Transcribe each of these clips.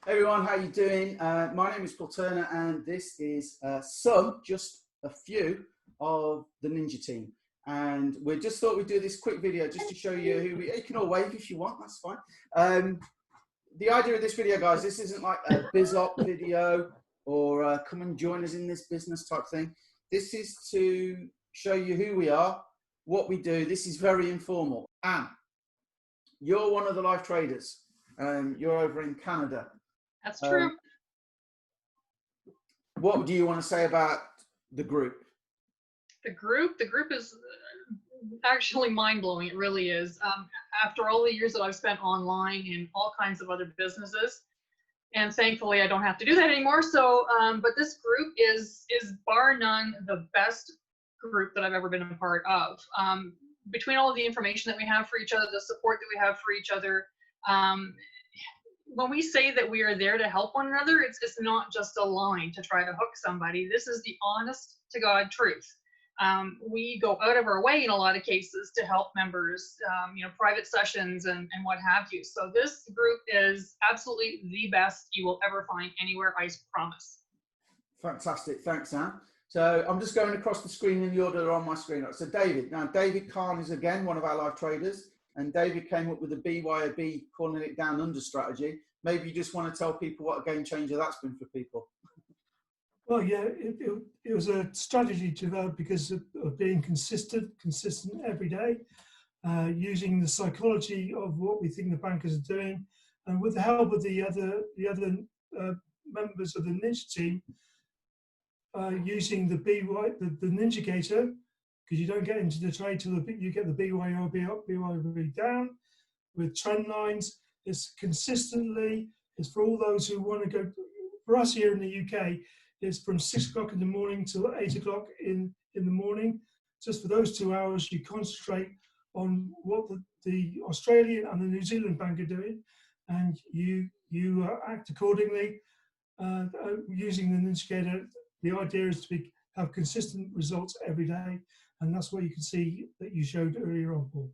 Hey everyone, how you doing? My name is Paul Turner, and this is just a few of the Ninja team. And we just thought we'd do this quick video just to show you who we. You can all wave if you want, that's fine. The idea of this video, guys, this isn't like a biz op video or come and join us in this business type thing. This is to show you who we are, what we do. This is very informal. Anne, you're one of the live traders. You're over in Canada. That's true. What do you want to say about the group? The group is actually mind-blowing. It really is. After all the years that I've spent online in all kinds of other businesses, and thankfully I don't have to do that anymore. So, but this group is bar none the best group that I've ever been a part of. Between all of the information that we have for each other, the support that we have for each other, when we say that we are there to help one another, it's not just a line to try to hook somebody. This is the honest to God truth. We go out of our way in a lot of cases to help members, private sessions and what have you. So this group is absolutely the best you will ever find anywhere, I promise. Fantastic, thanks, Anne. So I'm just going across the screen in the order on my screen. So David, now David Kahn is again one of our live traders. And David came up with a BYOB, calling it down under strategy. Maybe you just want to tell people what a game changer that's been for people. Well, yeah, it was a strategy developed because of being consistent every day, using the psychology of what we think the bankers are doing, and with the help of the other members of the Ninja team, using the Ninjacator. Because you don't get into the trade till you get the BYOB up, BYOB down, with trend lines. It's consistently, it's for all those who want to go. For us here in the UK, it's from 6 o'clock in the morning till 8 o'clock in the morning. Just for those 2 hours, you concentrate on what the Australian and the New Zealand bank are doing, and you act accordingly. Using the Ninjacator, the idea is to have consistent results every day. And that's what you can see that you showed earlier on, Paul.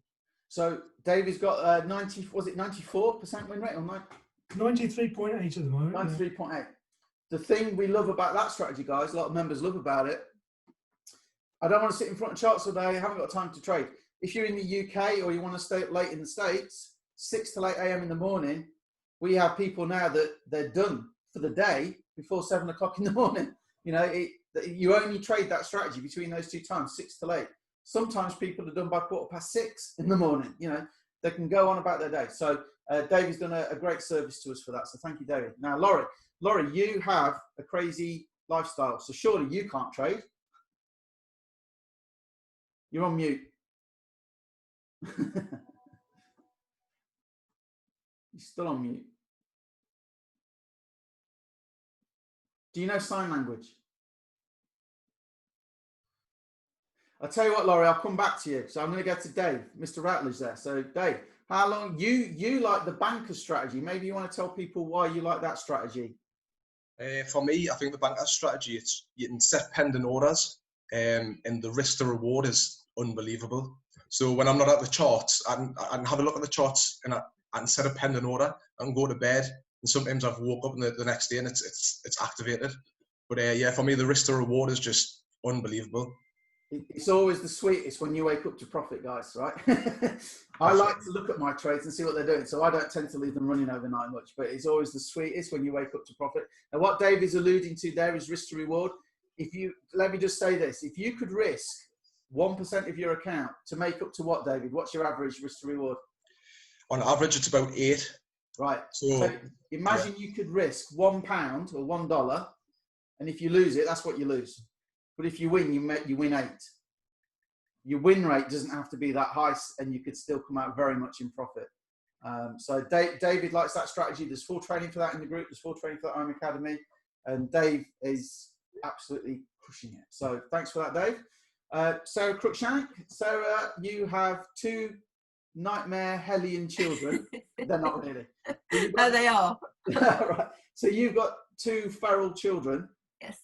So David's got 94% win rate or 93.8 at the moment. 93.8. Yeah. The thing we love about that strategy, guys, a lot of members love about it. I don't want to sit in front of charts all day. I haven't got time to trade. If you're in the UK or you want to stay up late in the States, 6 to 8 a.m. in the morning, we have people now that they're done for the day before 7 o'clock in the morning. You know, you only trade that strategy between those two times, 6 to 8. Sometimes people are done by 6:15 in the morning. You know, they can go on about their day. So David's done a great service to us for that. So thank you, David. Now, Laurie, you have a crazy lifestyle. So surely you can't trade. You're on mute. You're still on mute. Do you know sign language? I'll tell you what, Laurie, I'll come back to you. So I'm going to go to Dave, Mr. Rattler's there. So Dave, how long you like the banker strategy? Maybe you want to tell people why you like that strategy. For me, I think the banker strategy, it's you can set pending orders, and the risk to reward is unbelievable. So when I'm not at the charts, I can have a look at the charts and I can set a pending order and go to bed. And sometimes I've woke up the next day and it's activated. But yeah, for me, the risk to reward is just unbelievable. It's always the sweetest when you wake up to profit, guys, right? I like to look at my trades and see what they're doing, so I don't tend to leave them running overnight much, but it's always the sweetest when you wake up to profit. And what Dave is alluding to there is risk to reward. Let me just say this, if you could risk 1% of your account to make up to what, David? What's your average risk to reward? On average, it's about 8. Right. So imagine you could risk £1 or $1, and if you lose it, that's what you lose. But if you win, you win 8. Your win rate doesn't have to be that high, and you could still come out very much in profit. So David likes that strategy. There's full training for that in the group. There's full training for that IM Academy, and Dave is absolutely crushing it. So thanks for that, Dave. Sarah Cruickshank. Sarah, you have 2 nightmare hellion children. They're not really. No, they are. Right. So you've got 2 feral children. Yes.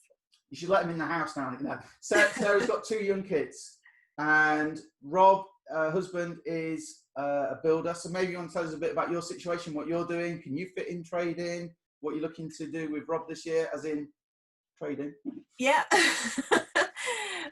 You should let them in the house now. No. Sarah's got 2 young kids, and Rob, husband, is a builder. So maybe you want to tell us a bit about your situation, what you're doing. Can you fit in trading? what you're looking to do with Rob this year, as in trading? Yeah.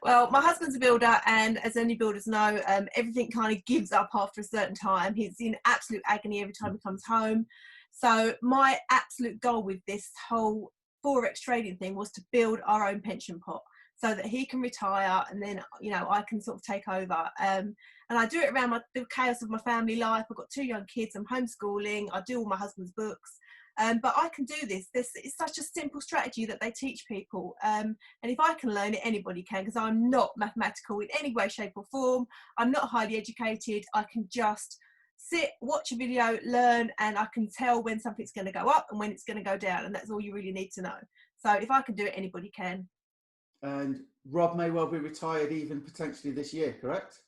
Well, my husband's a builder, and as any builders know, everything kind of gives up after a certain time. He's in absolute agony every time he comes home. So my absolute goal with this whole Forex trading thing was to build our own pension pot so that he can retire, and then, you know, I can sort of take over. And I do it around the chaos of my family life. I've got 2 young kids. I'm homeschooling. I do all my husband's books. But I can do this. It's such a simple strategy that they teach people. And if I can learn it, anybody can, because I'm not mathematical in any way, shape or form. I'm not highly educated. I can just sit, watch a video, learn, and I can tell when something's going to go up and when it's going to go down. And that's all you really need to know. So if I can do it, anybody can. And Rob may well be retired even potentially this year, correct?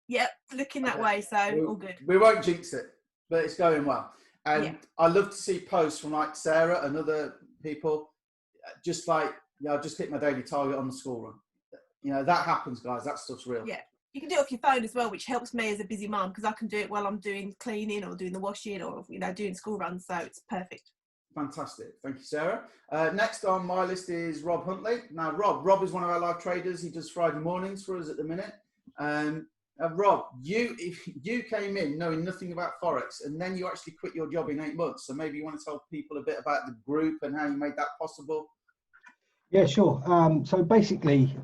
Yep, looking that way. So all good. We won't jinx it, but it's going well. And Yeah. I love to see posts from like Sarah and other people, just like, yeah, I just hit my daily target on the school run. You know, that happens, guys. That stuff's real. Yeah. You can do it off your phone as well, which helps me as a busy mum, because I can do it while I'm doing cleaning or doing the washing or, you know, doing school runs. So it's perfect. Fantastic. Thank you, Sarah. Next on my list is Rob Huntley. Now, Rob is one of our live traders. He does Friday mornings for us at the minute. Rob, you came in knowing nothing about Forex, and then you actually quit your job in 8 months. So maybe you want to tell people a bit about the group and how you made that possible. Yeah, sure. So basically,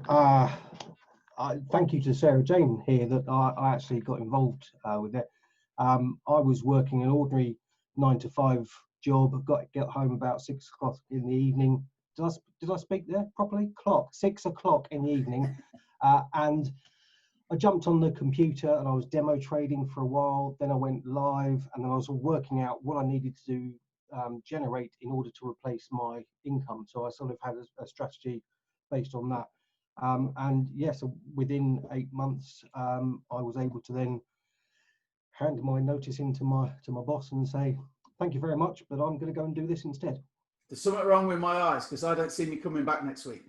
thank you to Sarah Jane here that I actually got involved with it. I was working an ordinary 9-to-5 job. I got home about 6 o'clock in the evening. Did I speak there properly? 6 o'clock in the evening, and I jumped on the computer and I was demo trading for a while. Then I went live, and then I was working out what I needed to generate in order to replace my income. So I sort of had a strategy based on that. And yes, within 8 months, I was able to then hand my notice in to my boss and say, thank you very much, but I'm going to go and do this instead. There's something wrong with my eyes because I don't see me coming back next week.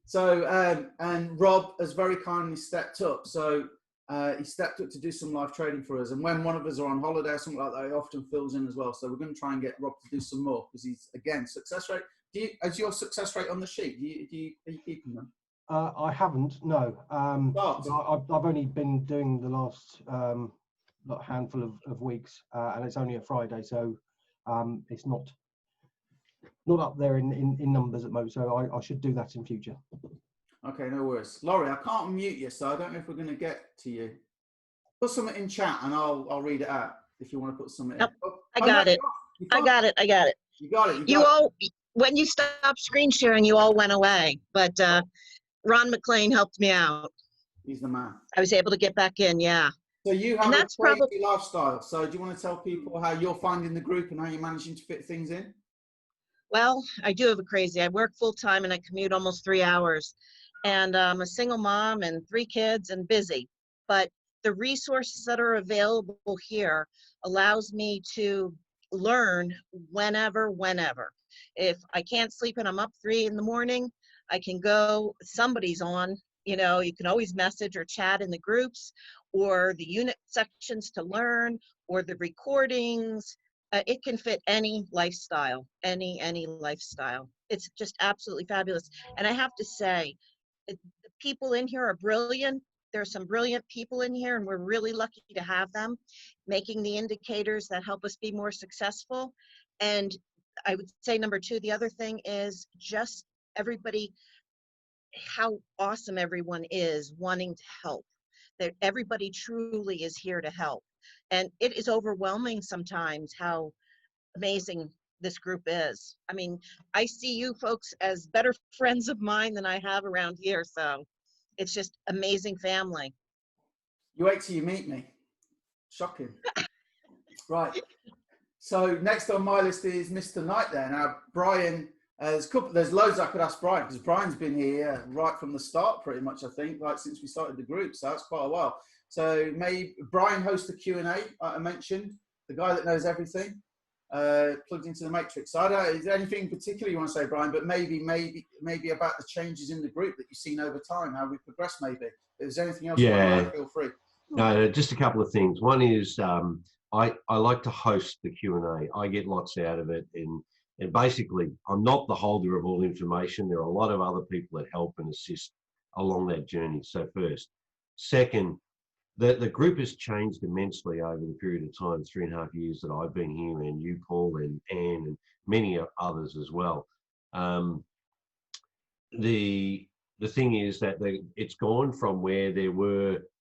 So, and Rob has very kindly stepped up. So he stepped up to do some live trading for us. And when one of us are on holiday or something like that, he often fills in as well. So we're going to try and get Rob to do some more because he's, again, success rate. Is your success rate on the sheet? Are you keeping them? I haven't, no. I've only been doing the last handful of weeks, and it's only a Friday, so it's not up there in numbers at most. So I should do that in future. Okay, no worries. Laurie, I can't unmute you, so I don't know if we're going to get to you. Put something in chat, and I'll read it out if you want to put something in. Oh, I got it. I got it. You got it. You all, when you stopped screen sharing, you all went away, but Ron McLean helped me out. He's the man. I was able to get back in, yeah. So you have a crazy lifestyle. So do you want to tell people how you're finding the group and how you're managing to fit things in? Well, I do have a crazy. I work full time and I commute almost 3 hours. And I'm a single mom and 3 kids and busy. But the resources that are available here allows me to learn whenever. If I can't sleep and I'm up 3 in the morning, I can go, somebody's on, you know, you can always message or chat in the groups or the unit sections to learn or the recordings. It can fit any lifestyle, any lifestyle. It's just absolutely fabulous. And I have to say, the people in here are brilliant. There are some brilliant people in here, and we're really lucky to have them making the indicators that help us be more successful. And I would say number 2, the other thing is just everybody, how awesome everyone is wanting to help. That everybody truly is here to help. And it is overwhelming sometimes how amazing this group is. I mean, I see you folks as better friends of mine than I have around here. So it's just amazing family. You wait till you meet me. Shocking. Right. So next on my list is Mr. Knight there. Now, Brian, there's loads I could ask Brian because Brian's been here right from the start pretty much, I think, like since we started the group. So that's quite a while. So maybe Brian hosts the Q&A I mentioned, the guy that knows everything. Plugged into the matrix. So I don't know, is there anything in particular you want to say, Brian, but maybe about the changes in the group that you've seen over time, how we progressed maybe. If there's anything else you want to add, feel free. No, just a couple of things. One is I like to host the Q&A. I get lots out of it. And basically, I'm not the holder of all information. There are a lot of other people that help and assist along that journey. So first. Second, the group has changed immensely over the period of time, 3.5 years that I've been here, and you, Paul, and Anne, and many others as well. The thing is that it's gone from where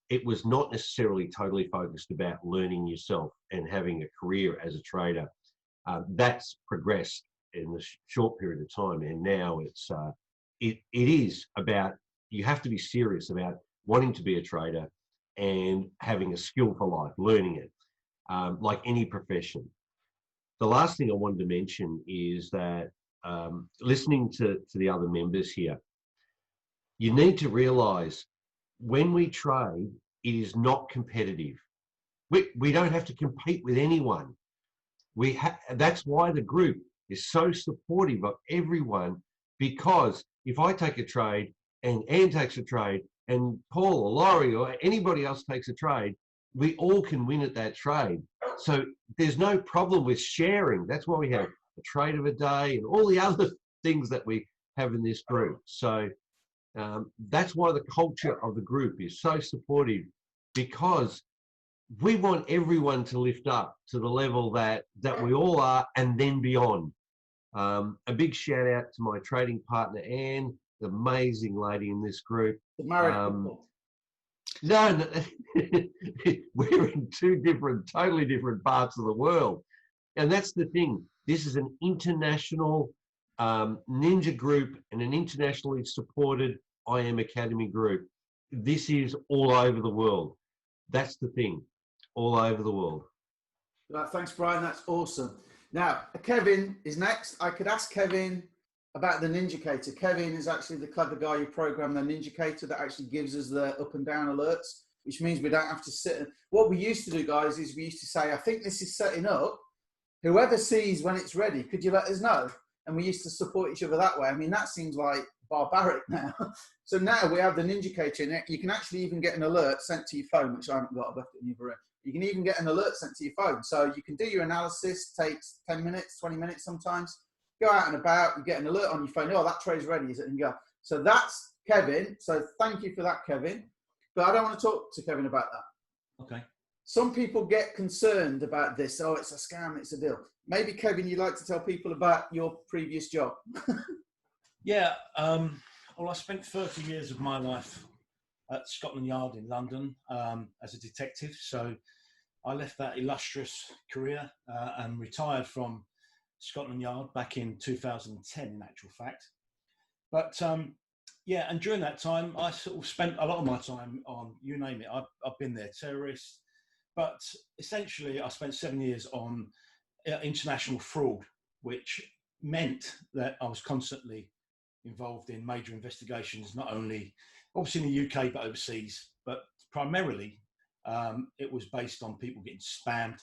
it was not necessarily totally focused about learning yourself and having a career as a trader. That's progressed in the short period of time, and now it is about, you have to be serious about wanting to be a trader and having a skill for life, learning it, like any profession. The last thing I wanted to mention is that listening to the other members here, you need to realize when we trade, it is not competitive. We don't have to compete with anyone. That's why the group is so supportive of everyone, because if I take a trade and Anne takes a trade and Paul or Laurie or anybody else takes a trade, we all can win at that trade. So there's no problem with sharing. That's why we have a trade of a day and all the other things that we have in this group. So that's why the culture of the group is so supportive, because we want everyone to lift up to the level that we all are, and then beyond. A big shout out to my trading partner, Anne, the amazing lady in this group. The married couple. No, we're in totally different parts of the world. And that's the thing. This is an international ninja group and an internationally supported IM Academy group. This is all over the world. That's the thing, all over the world. Right, thanks, Brian. That's awesome. Now, Kevin is next. I could ask Kevin about the Ninjacator. Kevin is actually the clever guy who programmed the Ninjacator that actually gives us the up and down alerts, which means we don't have to sit. What we used to do, guys, is we used to say, I think this is setting up. Whoever sees when it's ready, could you let us know? And we used to support each other that way. I mean, that seems like barbaric now. So now we have the Ninjacator, and you can actually even get an alert sent to your phone, which I haven't got. I've left it in the other room. You can even get an alert sent to your phone. So you can do your analysis, takes 10 minutes, 20 minutes sometimes. Go out and about, you get an alert on your phone. Oh, that trade's ready, is it? And go. So that's Kevin. So thank you for that, Kevin. But I don't want to talk to Kevin about that. Okay. Some people get concerned about this. Oh, it's a scam, it's a deal. Maybe, Kevin, you'd like to tell people about your previous job. Yeah. Well, I spent 30 years of my life at Scotland Yard in London as a detective. So I left that illustrious career and retired from Scotland Yard back in 2010, in actual fact. But yeah, and during that time, I sort of spent a lot of my time on, you name it, I've been there, terrorists. But essentially, I spent 7 years on international fraud, which meant that I was constantly involved in major investigations, not only obviously in the UK, but overseas. But primarily, it was based on people getting spammed.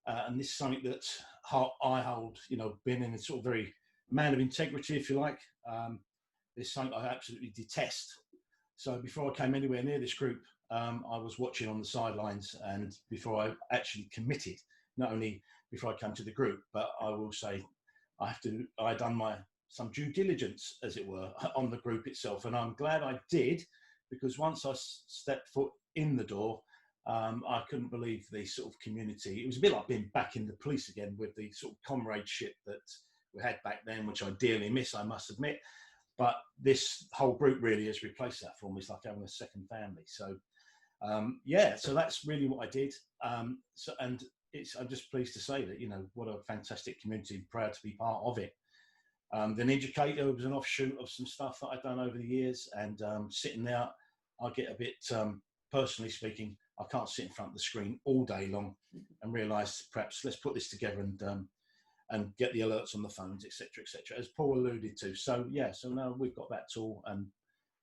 And this is something that I hold, you know, being in a sort of very man of integrity, if you like. It's something I absolutely detest. So before I came anywhere near this group, I was watching on the sidelines, and before I actually committed, not only before I came to the group, but I will say I done some due diligence, as it were, on the group itself. And I'm glad I did, because once I stepped foot in the door, I couldn't believe the sort of community. It was a bit like being back in the police again, with the sort of comradeship that we had back then, which I dearly miss, I must admit. But this whole group really has replaced that for me. It's like having a second family. So yeah, so that's really what I did. I'm just pleased to say that, you know, what a fantastic community, proud to be part of it. The Ninjacator was an offshoot of some stuff that I've done over the years, and sitting there, I get a bit, personally speaking, I can't sit in front of the screen all day long and realise perhaps let's put this together and get the alerts on the phones, etc., as Paul alluded to. So yeah, so now we've got that tool and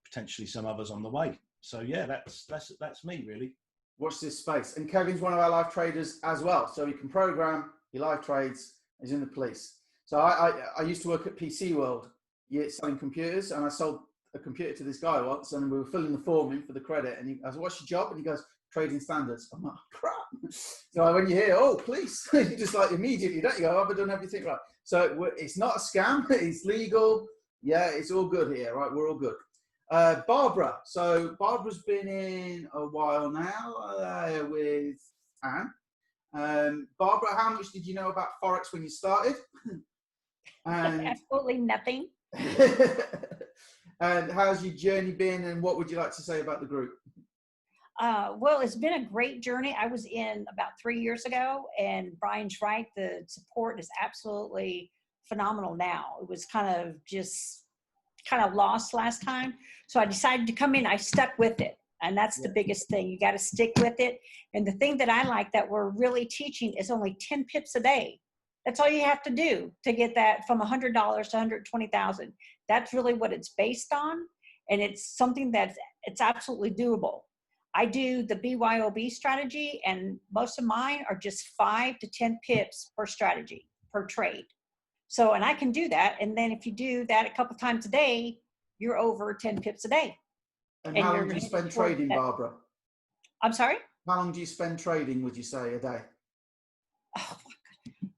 potentially some others on the way. So yeah, that's me really. Watch this space. And Kevin's one of our live traders as well. So he can program, he live trades, he's in the police. So I used to work at PC World, selling computers, and I sold a computer to this guy once, and we were filling the form in for the credit. And I said, what's your job? And he goes, trading standards. I'm like, crap. So when you hear, oh, police, you just like immediately, don't you go, have I done everything right? So it's not a scam. It's legal. Yeah, it's all good here, right? We're all good. Barbara. So Barbara's been in a while now with Anne. Barbara, how much did you know about Forex when you started? And absolutely nothing. and how's your journey been, and what would you like to say about the group? Well, it's been a great journey. I was in about 3 years ago, and Brian's right. The support is absolutely phenomenal now. It was kind of lost last time. So I decided to come in. I stuck with it. And that's the biggest thing. You got to stick with it. And the thing that I like that we're really teaching is only 10 pips a day. That's all you have to do to get that from $100 to 120,000. That's really what it's based on. And it's something it's absolutely doable. I do the BYOB strategy, and most of mine are just 5 to 10 pips per strategy, per trade. So, and I can do that. And then if you do that a couple times a day, you're over 10 pips a day. And how long do you spend trading, Barbara? I'm sorry? How long do you spend trading, would you say, a day? Oh,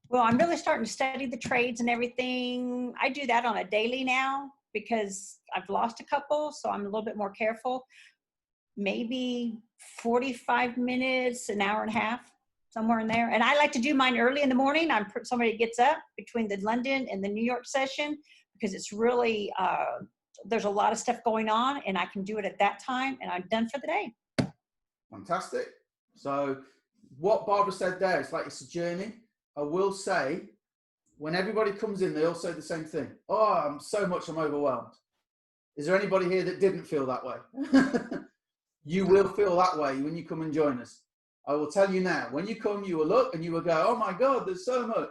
well, I'm really starting to study the trades and everything. I do that on a daily now because I've lost a couple, so I'm a little bit more careful. Maybe 45 minutes, an hour and a half, somewhere in there. And I like to do mine early in the morning. I'm somebody that gets up between the London and the New York session because it's really, there's a lot of stuff going on, and I can do it at that time, and I'm done for the day. Fantastic. So what Barbara said there, it's like it's a journey. I will say, when everybody comes in, they all say the same thing. Oh, I'm overwhelmed. Is there anybody here that didn't feel that way? You will feel that way when you come and join us. I will tell you now, when you come, you will look and you will go, oh my God, there's so much.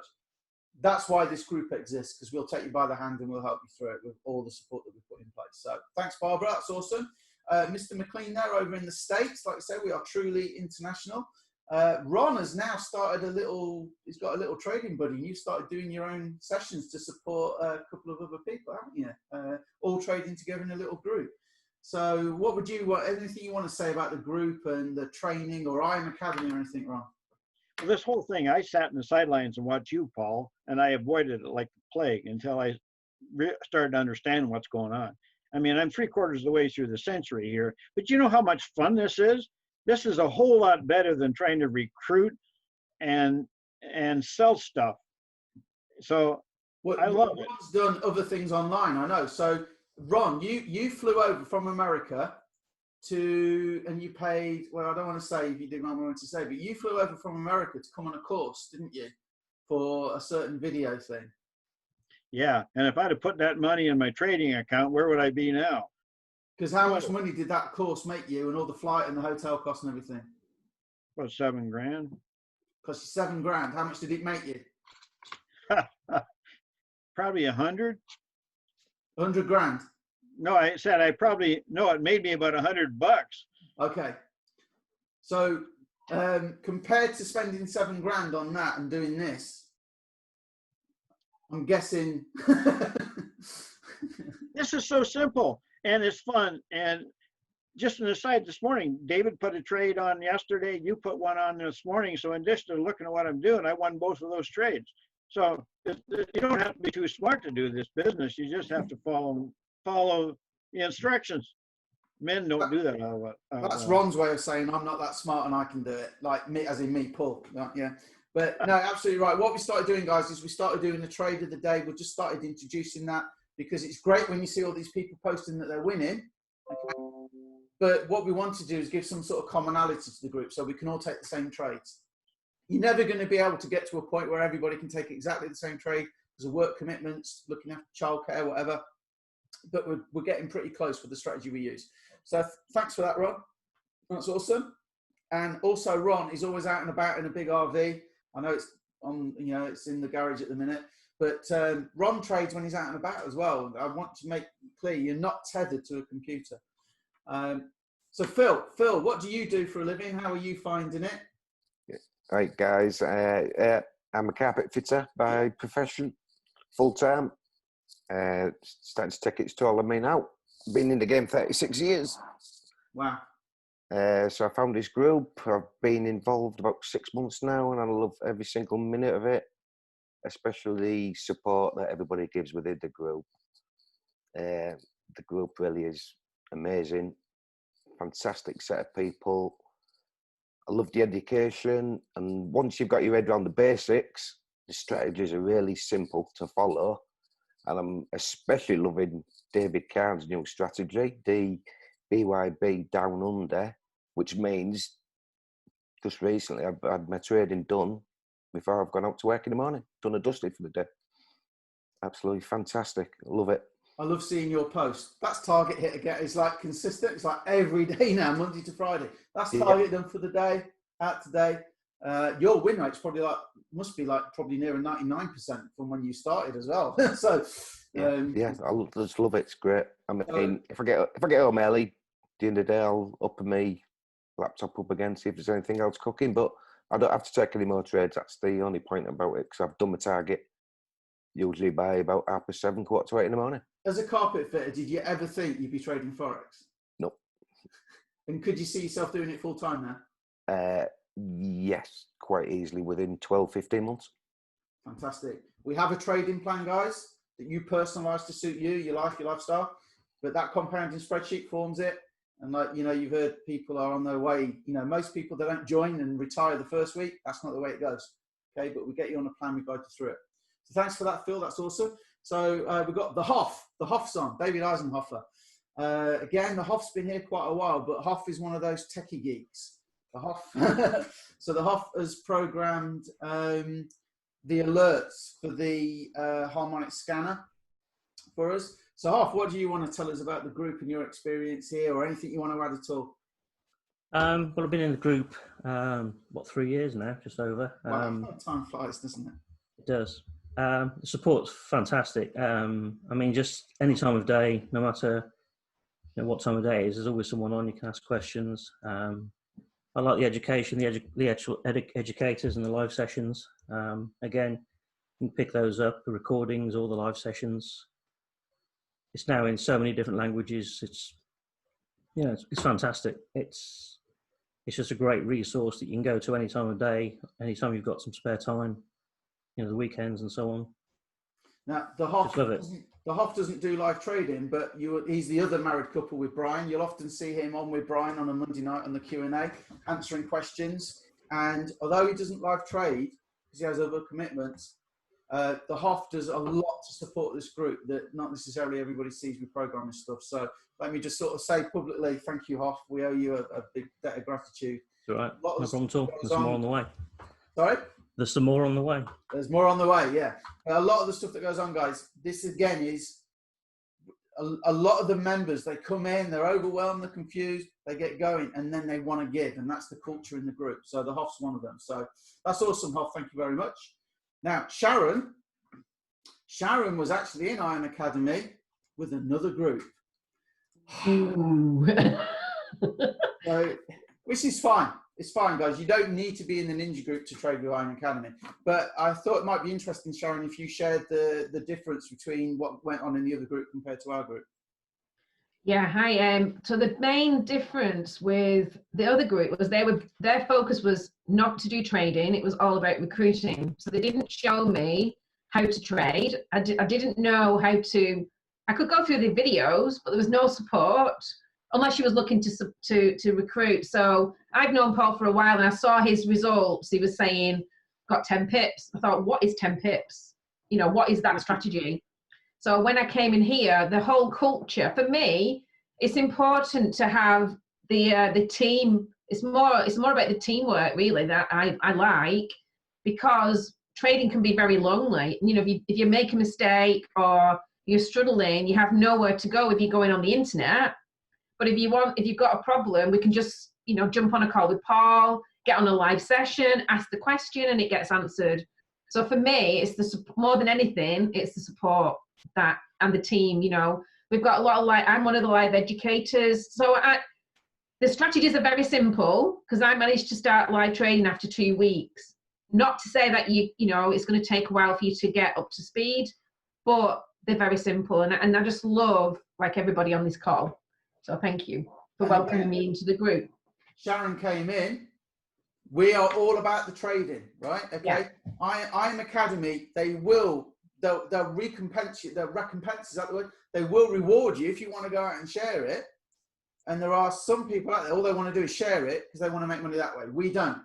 That's why this group exists, because we'll take you by the hand and we'll help you through it with all the support that we put in place. So thanks, Barbara. That's awesome. Mr. McLean there over in the States. Like I said, we are truly international. Ron has now started he's got a little trading buddy, and you started doing your own sessions to support a couple of other people, haven't you? All trading together in a little group. So anything you want to say about the group and the training or IM Academy or anything, Ron? Well, this whole thing, I sat in the sidelines and watched you, Paul, and I avoided it like the plague until I started to understand what's going on. I mean, I'm 3/4 of the way through the century here, but you know how much fun this is? This is a whole lot better than trying to recruit and sell stuff. So I love it. Ron's done other things online, I know. So Ron, you flew over from America and you paid, well, I don't want to say if you didn't want to say, but you flew over from America to come on a course, didn't you, for a certain video thing? Yeah, and if I'd have put that money in my trading account, where would I be now? Because how much money did that course make you, and all the flight and the hotel costs and everything? Well, $7 grand. Cost you $7 grand. How much did it make you? Probably 100. 100 grand. No, I said it made me about $100. Okay. So compared to spending $7 grand on that and doing this, I'm guessing. This is so simple and it's fun. And just an aside, this morning, David put a trade on yesterday. You put one on this morning. So in addition to looking at what I'm doing, I won both of those trades. So you don't have to be too smart to do this business. You just have to follow the instructions. Men don't do that a lot. That's Ron's way of saying I'm not that smart and I can do it. Like me, as in me, Paul. Yeah. But no, absolutely right. What we started doing, guys, is we started doing the trade of the day. We just started introducing that because it's great when you see all these people posting that they're winning. Okay? But what we want to do is give some sort of commonality to the group so we can all take the same trades. You're never going to be able to get to a point where everybody can take exactly the same trade because of work commitments, looking after childcare, whatever. But we're getting pretty close with the strategy we use. So thanks for that, Ron. That's awesome. And also, Ron is always out and about in a big RV. I know it's it's in the garage at the minute, but Ron trades when he's out and about as well. I want to make clear you're not tethered to a computer. So Phil, what do you do for a living? How are you finding it? Right, guys. I'm a carpet fitter by profession, full time. Starting to take its toll on me now. Been in the game 36 years. Wow. So I found this group. I've been involved about 6 months now, and I love every single minute of it, especially the support that everybody gives within the group. The group really is amazing, fantastic set of people. I love the education, and once you've got your head around the basics, the strategies are really simple to follow. And I'm especially loving David Kahn's new strategy, the BYB Down Under, which means just recently I've had my trading done before I've gone out to work in the morning, done and dusted for the day. Absolutely fantastic. I love it. I love seeing your post. That's target hit again. It's like consistent. It's like every day now, Monday to Friday. That's target done for the day, out today. Your win rate's probably must be probably near 99% from when you started as well. So I just love it. It's great. I mean, if I get home early, at the end of the day, I'll open my laptop up again, see if there's anything else cooking. But I don't have to take any more trades. That's the only point about it, because I've done my target usually by about 7:30, 7:45 in the morning. As a carpet fitter, did you ever think you'd be trading Forex? No. And could you see yourself doing it full time now? Yes, quite easily within 12, 15 months. Fantastic. We have a trading plan, guys, that you personalise to suit you, your life, your lifestyle. But that compounding spreadsheet forms it. And you've heard people are on their way. Most people, they don't join and retire the first week. That's not the way it goes. Okay, but we get you on a plan, we guide you through it. So thanks for that, Phil. That's awesome. So we've got the Hoff's on, David Eisenhofer. Again, the Hoff's been here quite a while, but Hoff is one of those techie geeks. The Hoff. So the Hoff has programmed the alerts for the Harmonic scanner for us. So Hoff, what do you want to tell us about the group and your experience here, or anything you want to add at all? Well, I've been in the group, 3 years now, just over. Wow, time flies, doesn't it? It does. The support's fantastic. I mean, just any time of day, no matter what time of day it is, there's always someone on. You can ask questions. I like the education, the actual educators and the live sessions. Again, you can pick those up, the recordings, all the live sessions. It's now in so many different languages. It's fantastic. It's just a great resource that you can go to any time of day, anytime you've got some spare time, the weekends and so on. Now, the Hoff doesn't do live trading, but he's the other married couple with Brian. You'll often see him on with Brian on a Monday night on the Q&A, answering questions. And although he doesn't live trade, because he has other commitments, the Hoff does a lot to support this group that not necessarily everybody sees with programming stuff. So let me just sort of say publicly, thank you, Hoff. We owe you a big debt of gratitude. It's all right. No problem at all. There's some more on the way. Sorry? There's some more on the way. There's more on the way, yeah. A lot of the stuff that goes on, guys, this again is a lot of the members, they come in, they're overwhelmed, they're confused, they get going, and then they want to give, and that's the culture in the group. So the Hoff's one of them. So that's awesome, Hoff. Thank you very much. Now, Sharon was actually in Iron Academy with another group. So, which is fine. It's fine, guys. You don't need to be in the Ninja group to trade with Iron Academy. But I thought it might be interesting, Sharon, if you shared the difference between what went on in the other group compared to our group. Yeah, hi. So the main difference with the other group was their focus was not to do trading. It was all about recruiting. So they didn't show me how to trade. I didn't know how to. I could go through the videos, but there was no support unless you was looking to recruit. So I've known Paul for a while, and I saw his results. He was saying got 10 pips. I thought, what is 10 pips? What is that strategy? So when I came in here, the whole culture, for me, it's important to have the team. It's more about the teamwork, really, that I like, because trading can be very lonely. If you make a mistake or you're struggling, you have nowhere to go if you're going on the internet. But if you've got a problem, we can just, jump on a call with Paul, get on a live session, ask the question, and it gets answered. So for me, it's more than anything, it's the support and the team. We've got a lot of I'm one of the live educators. So the strategies are very simple, because I managed to start live trading after 2 weeks. Not to say that it's going to take a while for you to get up to speed, but they're very simple, and I just love everybody on this call. So thank you for welcoming me into the group. Sharon came in. We are all about the trading, right? Okay. Yeah. I'm Academy. They'll recompense you. They'll recompense, is that the word? They will reward you if you want to go out and share it. And there are some people out there, all they want to do is share it because they want to make money that way. We don't.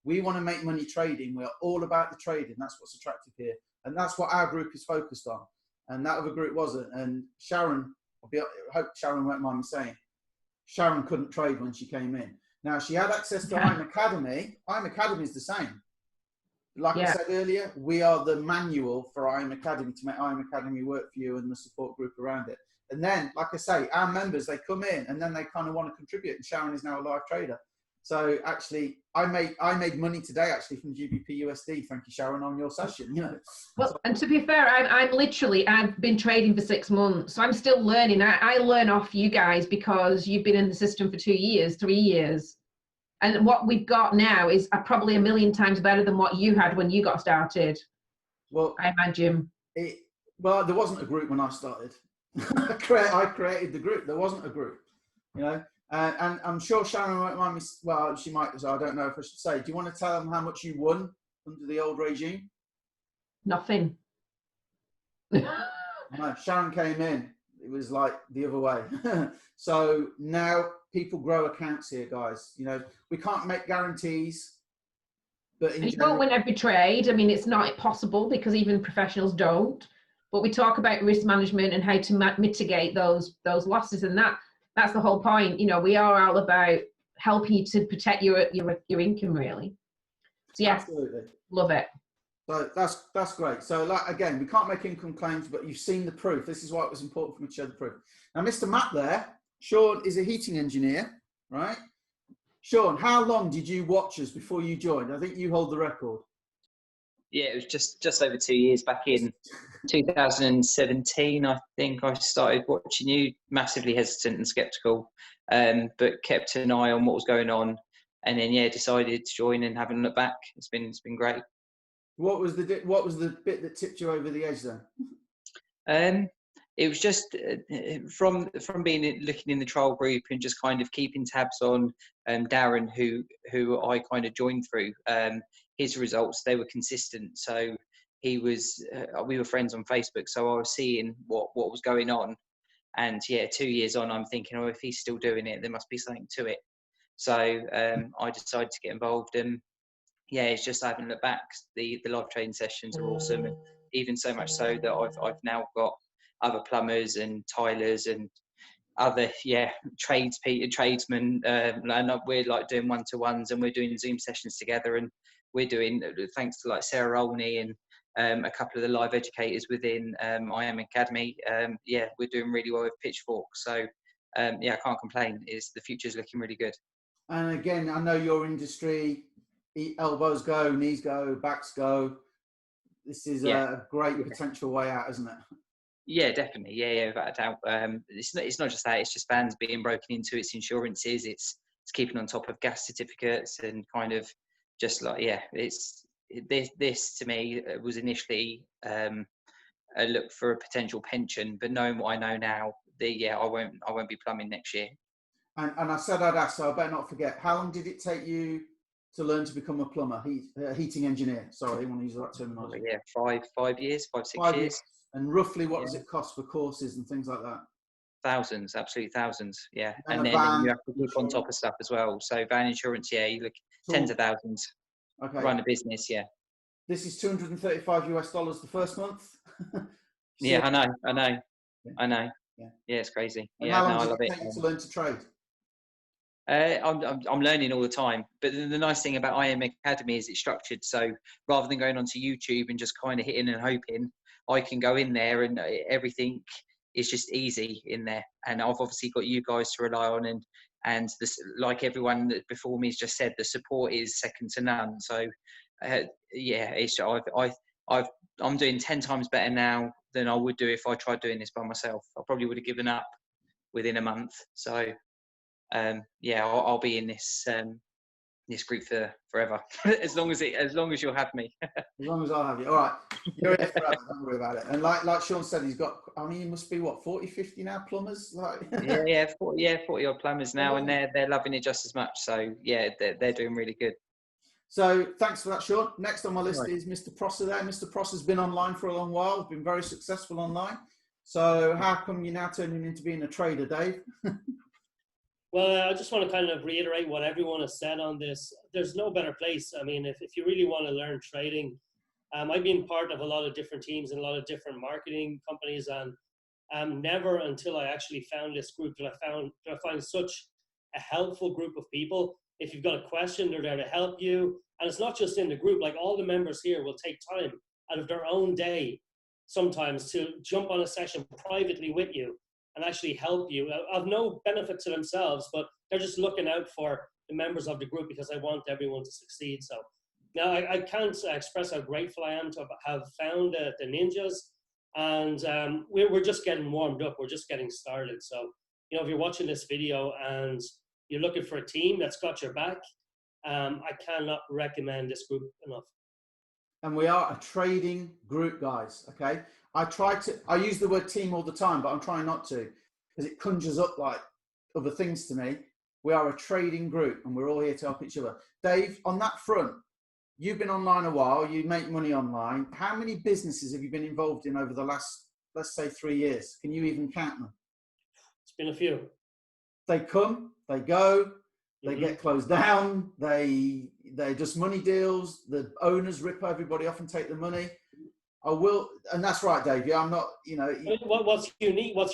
We want to make money trading. We're all about the trading. That's what's attractive here. And that's what our group is focused on. And that other group wasn't. And Sharon, I hope Sharon won't mind me saying, Sharon couldn't trade when she came in. Now, she had access to I'm Academy. I'm Academy is the same. Like I said earlier, we are the manual for I'm Academy to make I'm Academy work for you and the support group around it. And then, like I say, our members, they come in and then they kind of want to contribute. And Sharon is now a live trader. So actually, I made money today actually from GBP USD. Thank you, Sharon, on your session. You know. Well, and to be fair, I've been trading for 6 months, so I'm still learning. I learn off you guys because you've been in the system for 2 years, 3 years, and what we've got now is probably a million times better than what you had when you got started. Well, I imagine. Well, there wasn't a group when I started. I created the group. There wasn't a group, you know. And I'm sure Sharon won't mind me. Well, she might, so I don't know if I should say. Do you want to tell them how much you won under the old regime? Nothing. No, Sharon came in. It was like the other way. So now people grow accounts here, guys. You know, we can't make guarantees. But you won't win every trade. I mean, it's not possible because even professionals don't. But we talk about risk management and how to mitigate those losses, and that's the whole point. You know, we are all about helping you to protect your income, really. So yeah, absolutely, love it. So that's great. So like, again, we can't make income claims, but you've seen the proof. This is why it was important for me to show the proof. Now, Mr. Matt there, Sean is a heating engineer, right? Sean, how long did you watch us before you joined? I think you hold the record. Yeah, it was just over 2 years. Back in 2017, I think I started watching you. Massively hesitant and skeptical, but kept an eye on what was going on, and then decided to join and haven't looked back. It's been great. What was the bit that tipped you over the edge then? It was just from being looking in the trial group and just kind of keeping tabs on Darren, who I kind of joined through. His results, they were consistent. So he was, we were friends on Facebook. So I was seeing what was going on, and 2 years on, I'm thinking, oh, if he's still doing it, there must be something to it. So I decided to get involved, and it's just I haven't looked back. The live trading sessions are awesome, and even so much so that I've now got other plumbers and tilers and other tradesmen, and we're like doing one-to-ones, and we're doing Zoom sessions together, and we're doing, thanks to like Sarah Olney and a couple of the live educators within I Am Academy, we're doing really well with Pitchfork. So I can't complain. The future's looking really good. And again, I know your industry, elbows go, knees go, backs go. This is a great potential way out, isn't it? Yeah, definitely. Yeah, without a doubt. It's not just that. It's just fans being broken into. It's insurances. It's keeping on top of gas certificates and kind of just like this to me was initially a look for a potential pension, but knowing what I know now, I won't be plumbing next year. And I said I'd ask, so I better not forget. How long did it take you to learn to become a plumber, heating engineer? Sorry, I want to use that terminology. Yeah, 5 years, 6 years. And roughly, what does it cost for courses and things like that? Thousands, absolutely thousands. Yeah, and then you have to keep on top of stuff as well. So van insurance, you look tens of thousands. Okay. Run a business, This is $235 US the first month. Yeah, I know. Yeah, it's crazy. And how long does it take you to learn to trade? I'm learning all the time, but the nice thing about I Am Academy is it's structured. So rather than going onto YouTube and just kind of hitting and hoping, I can go in there and everything is just easy in there. And I've obviously got you guys to rely on, and this, like everyone that before me has just said, the support is second to none. So I'm doing 10 times better now than I would do if I tried doing this by myself. I probably would have given up within a month. So I'll be in this this group for forever, as long as you'll have me. As long as I'll have you. All right. You're here forever, don't worry about it. And like Sean said, he's got, I mean, he must be what, 40, 50 now, plumbers? Like yeah, 40 odd plumbers now, and they're loving it just as much. So yeah, they're doing really good. So thanks for that, Sean. Next on my list is Mr. Prosser there. Mr. Prosser's been online for a long while, been very successful online. So how come you're now turning into being a trader, Dave? Well, I just want to kind of reiterate what everyone has said on this. There's no better place. I mean, if you really want to learn trading, I've been part of a lot of different teams and a lot of different marketing companies, and never until I actually found this group did I find such a helpful group of people. If you've got a question, they're there to help you. And it's not just in the group, like all the members here will take time out of their own day sometimes to jump on a session privately with you and actually help you of no benefit to themselves, but they're just looking out for the members of the group because I want everyone to succeed. So now I can't express how grateful I am to have found the ninjas, and we're just getting warmed up. We're just getting started. So, you know, if you're watching this video and you're looking for a team that's got your back, I cannot recommend this group enough. And we are a trading group, guys, okay? I use the word team all the time, but I'm trying not to because it conjures up like other things to me. We are a trading group and we're all here to help each other. Dave, on that front, you've been online a while, you make money online. How many businesses have you been involved in over the last, let's say, 3 years? Can you even count them? It's been a few. They come, they go, they get closed down, they're just money deals, the owners rip everybody off and take the money. And that's right, Dave. Yeah, I'm not, you know. What's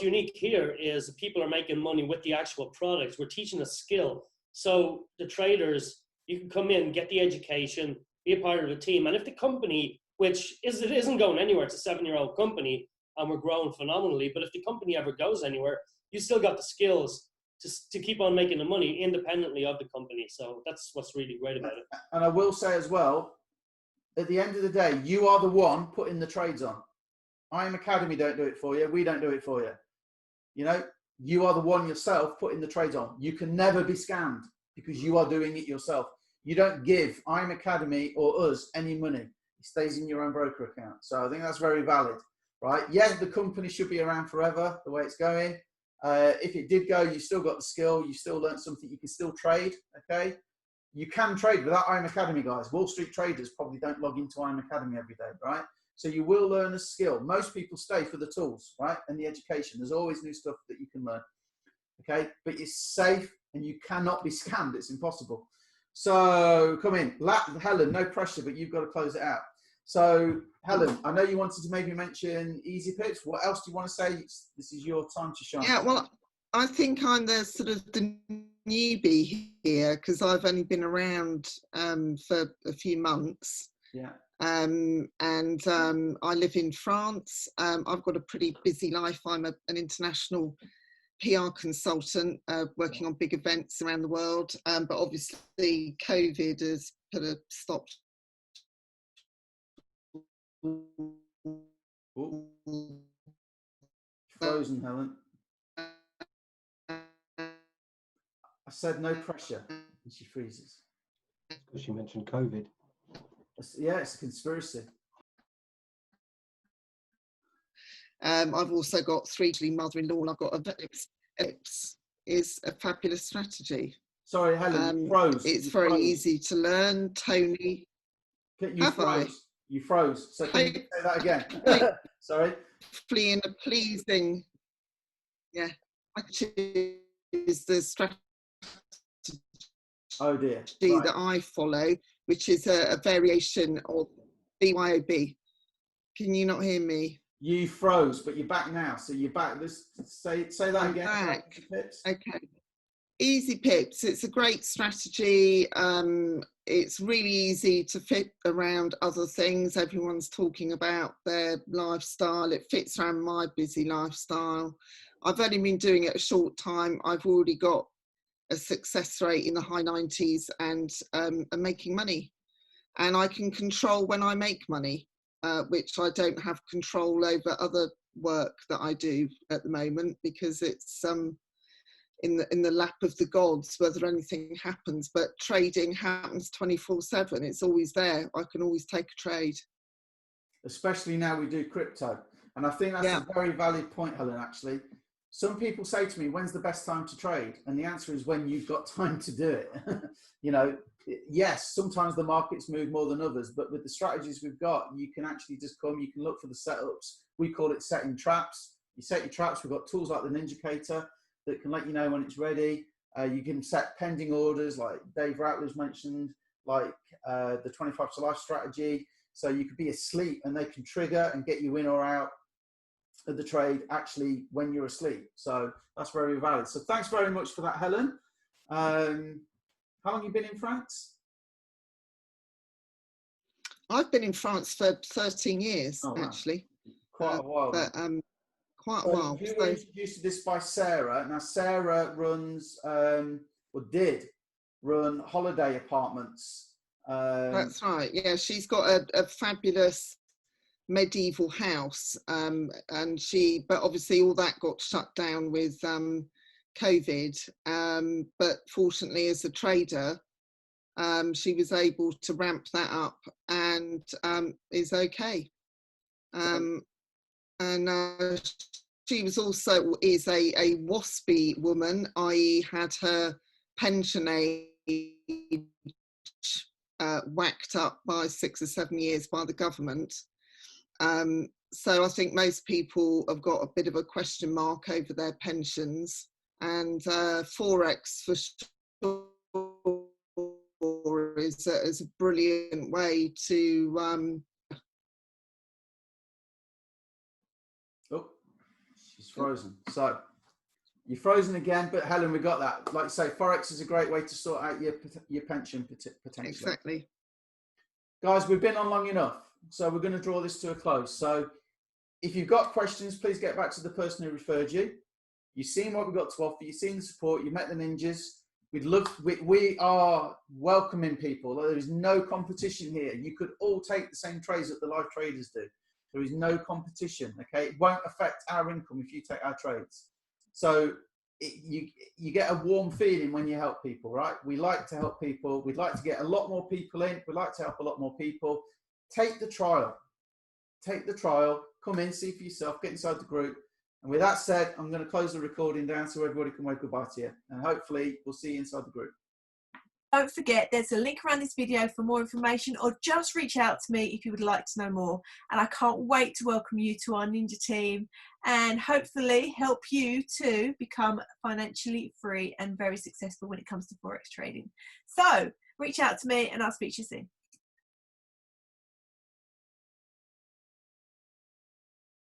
unique here is people are making money with the actual products. We're teaching a skill. So the traders, you can come in, get the education, be a part of the team. And if the company, which isn't going anywhere, it's a 7-year-old company and we're growing phenomenally, but if the company ever goes anywhere, you still got the skills to keep on making the money independently of the company. So that's what's really great about it. And I will say as well, at the end of the day, you are the one putting the trades on. IM Academy don't do it for you. We don't do it for you. You know, you are the one yourself putting the trades on. You can never be scammed because you are doing it yourself. You don't give IM Academy or us any money. It stays in your own broker account. So I think that's very valid, right? Yes, the company should be around forever, the way it's going. If it did go, you still got the skill. You still learned something. You can still trade, okay? You can trade without IM Academy, guys. Wall Street traders probably don't log into IM Academy every day, right? So you will learn a skill. Most people stay for the tools, right? And the education. There's always new stuff that you can learn, okay? But it's safe and you cannot be scammed. It's impossible. So come in. Helen, no pressure, but you've got to close it out. So Helen, I know you wanted to maybe mention easy pips. What else do you want to say? This is your time to shine. Yeah, well, I think I'm the sort of the newbie here because I've only been around for a few months. Yeah. I live in France. I've got a pretty busy life. I'm an international PR consultant working on big events around the world. But obviously COVID has put a stop. Ooh. Frozen, Helen. I said no pressure, and she freezes. Because she mentioned COVID. Yeah, it's a conspiracy. I've also got 3 mother-in-law, and I've got Essex is a fabulous strategy. Sorry, Helen, you froze. It's you very froze. easy to learn. Tony, You froze. You froze. So can you say that again? Sorry. Hopefully in a pleasing, yeah, is the strategy oh dear. that I follow, which is a variation of BYOB. Can you not hear me? You froze, but you're back now. So you're back. Let's say that I'm again. back. Okay. Easy pips. It's a great strategy. It's really easy to fit around other things. Everyone's talking about their lifestyle. It fits around my busy lifestyle. I've only been doing it a short time. I've already got a success rate in the high 90s and I'm making money. And I can control when I make money, which I don't have control over other work that I do at the moment because it's in the lap of the gods whether anything happens. But trading happens 24/7. It's always there. I can always take a trade. especially now we do crypto. And I think that's a very valid point, Helen, actually. Some people say to me, when's the best time to trade? And the answer is when you've got time to do it. You know, yes, sometimes the markets move more than others, but with the strategies we've got, you can actually just come, you can look for the setups. We call it setting traps. You set your traps. We've got tools like the Ninjacator that can let you know when it's ready. You can set pending orders like Dave Rattler's mentioned, like the 25 to life strategy. So you could be asleep and they can trigger and get you in or out of the trade actually when you're asleep. So that's very valid. So thanks very much for that, Helen. How long have you been in France? I've been in France for 13 years, actually. Quite a while. But quite a while. We were introduced to this by Sarah. Now Sarah runs, or did run, holiday apartments. That's right. Yeah, she's got a fabulous medieval house, but obviously all that got shut down with COVID. But fortunately, as a trader, she was able to ramp that up and is okay. She was is a WASPy woman, i.e. had her pension age whacked up by 6 or 7 years by the government. So I think most people have got a bit of a question mark over their pensions, and Forex for sure is a brilliant way to Oh, she's frozen. So you're frozen again, but Helen, we got that. Like you say, Forex is a great way to sort out your pension potentially. Exactly. Guys, we've been on long enough, so we're going to draw this to a close. So if you've got questions, please get back to the person who referred you. You've seen what we've got to offer. You've seen the support. You've met the ninjas. We are welcoming people. There is no competition here. You could all take the same trades that the live traders do. There is no competition, okay? It won't affect our income if you take our trades. So you get a warm feeling when you help people, right? We like to help people. We'd like to get a lot more people in. We'd like to help a lot more people. Take the trial. Take the trial. Come in, see for yourself, get inside the group. And with that said, I'm going to close the recording down so everybody can wave goodbye to you. And hopefully we'll see you inside the group. Don't forget, there's a link around this video for more information, or just reach out to me if you would like to know more. And I can't wait to welcome you to our Ninja team and hopefully help you to become financially free and very successful when it comes to Forex trading. So reach out to me and I'll speak to you soon.